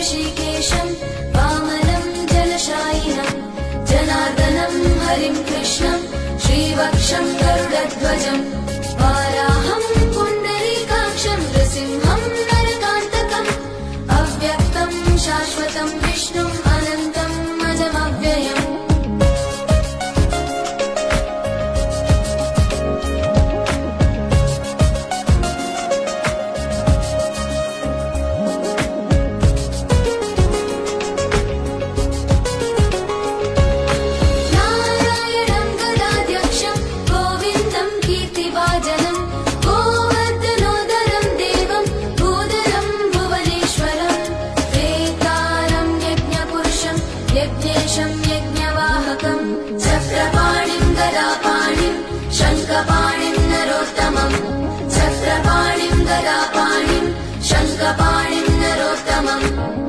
ऋषिकेशं वामनं जलशायिनं जनार्दनं हरिं कृष्णं श्रीवक्षं गरुडध्वजं वाराहं पुण्डरीकाक्षं नृसिंहं नरकान्तकम् अव्यक्तं शाश्वतं विष्णुम् अनन्तम् अजमव्ययम्। यज्ञेशं यज्ञवाहकं चक्रपाणिं गदापाणिं शङ्खपाणिं नरोत्तमं चक्रपाणिं गदापाणिं शङ्खपाणिं नरोत्तमम्।